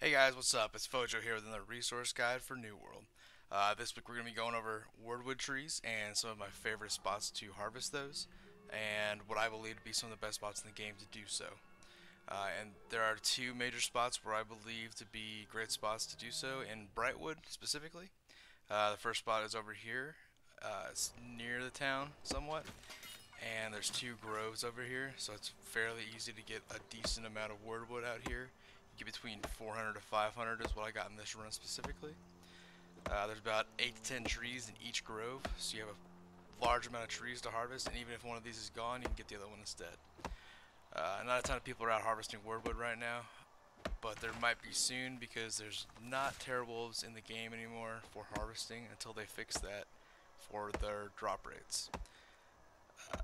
Hey guys, what's up? It's Fojo here with another resource guide for New World. This week we're going to be going over Wyrdwood trees and some of my favorite spots to harvest those, and what I believe to be some of the best spots in the game to do so. And there are two major spots where I believe to be great spots to do so in Brightwood specifically. The first spot is over here. It's near the town somewhat, and there's two groves over here, so it's fairly easy to get a decent amount of Wyrdwood out here. You get between 400 to 500 is what I got in this run specifically. There's about 8 to 10 trees in each grove, so you have a large amount of trees to harvest, and even if one of these is gone, you can get the other one instead. Not a ton of people are out harvesting Wyrdwood right now, but there might be soon because there's not Terrorwolves in the game anymore for harvesting until they fix that for their drop rates.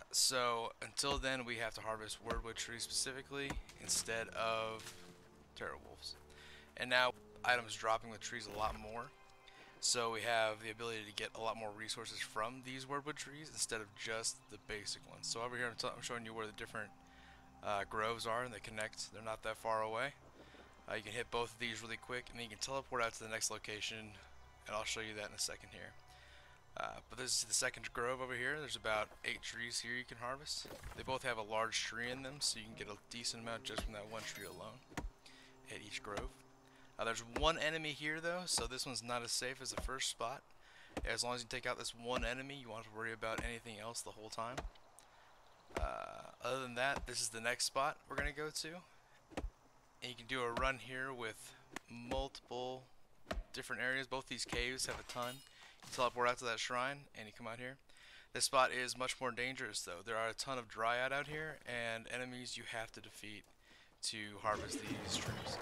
So until then, we have to harvest Wyrdwood trees specifically instead of Terrorwolves. And now items dropping with trees a lot more, so we have the ability to get a lot more resources from these Wyrdwood trees instead of just the basic ones. So over here I'm showing you where the different groves are, and they connect. They're not that far away. You can hit both of these really quick, and then you can teleport out to the next location, and I'll show you that in a second here. But this is the second grove over here. There's about 8 trees here you can harvest. They both have a large tree in them, so you can get a decent amount just from that one tree alone at each grove. There's one enemy here though, so this one's not as safe as the first spot. As long as you take out this one enemy, you won't have to worry about anything else the whole time. Other than that, this is the next spot we're going to go to. And you can do a run here with multiple different areas. Both these caves have a ton. You teleport out to that shrine and you come out here. This spot is much more dangerous though. There are a ton of dryad out here and enemies you have to defeat to harvest these trees.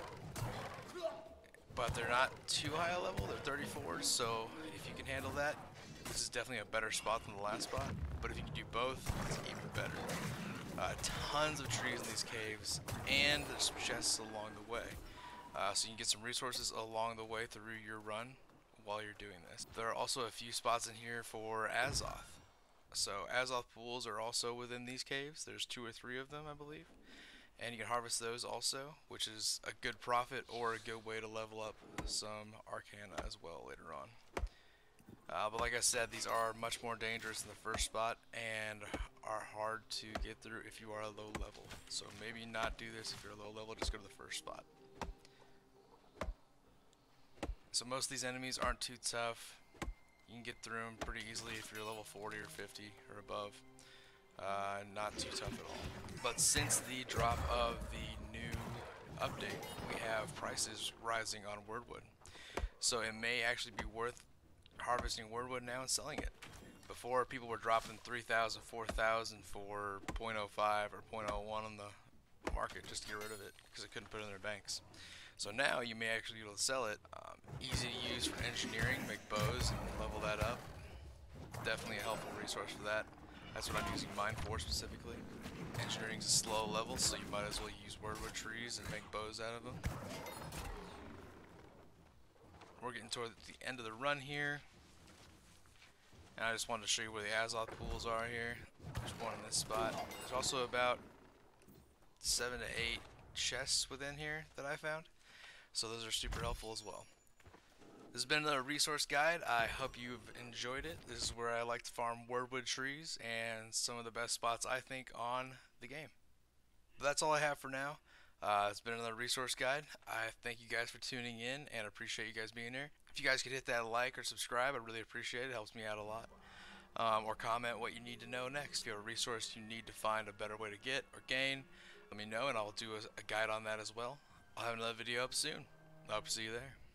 But they're not too high a level, they're 34, so if you can handle that, this is definitely a better spot than the last spot. But if you can do both, it's even better. Tons of trees in these caves, and there's chests along the way. So you can get some resources along the way through your run while you're doing this. There are also a few spots in here for Azoth. So Azoth pools are also within these caves. There's 2 or 3 of them, I believe. And you can harvest those also, which is a good profit or a good way to level up some Arcana as well later on. But like I said, these are much more dangerous than the first spot and are hard to get through if you are a low level. So maybe not do this if you're low level, just go to the first spot. So most of these enemies aren't too tough. You can get through them pretty easily if you're level 40 or 50 or above. Not too tough at all. But since the drop of the new update, we have prices rising on Wyrdwood. So it may actually be worth harvesting Wyrdwood now and selling it. Before, people were dropping 3,000, 4,000 for 0.05 or 0.01 on the market just to get rid of it because they couldn't put it in their banks. So now you may actually be able to sell it. Easy to use for engineering, make bows and level that up. Definitely a helpful resource for that. That's what I'm using mine for specifically. Engineering is a slow level, so you might as well use Wyrdwood trees and make bows out of them. We're getting toward the end of the run here. And I just wanted to show you where the Azoth pools are here. There's one in this spot. There's also about 7 to 8 chests within here that I found. So those are super helpful as well. This has been another resource guide. I hope you've enjoyed it. This is where I like to farm Wyrdwood trees and some of the best spots I think on the game. But that's all I have for now. It's been another resource guide. I thank you guys for tuning in and appreciate you guys being here. If you guys could hit that like or subscribe, I'd really appreciate it. It helps me out a lot. Or comment what you need to know next. If you have a resource you need to find a better way to get or gain, let me know and I'll do a guide on that as well. I'll have another video up soon. I hope to see you there.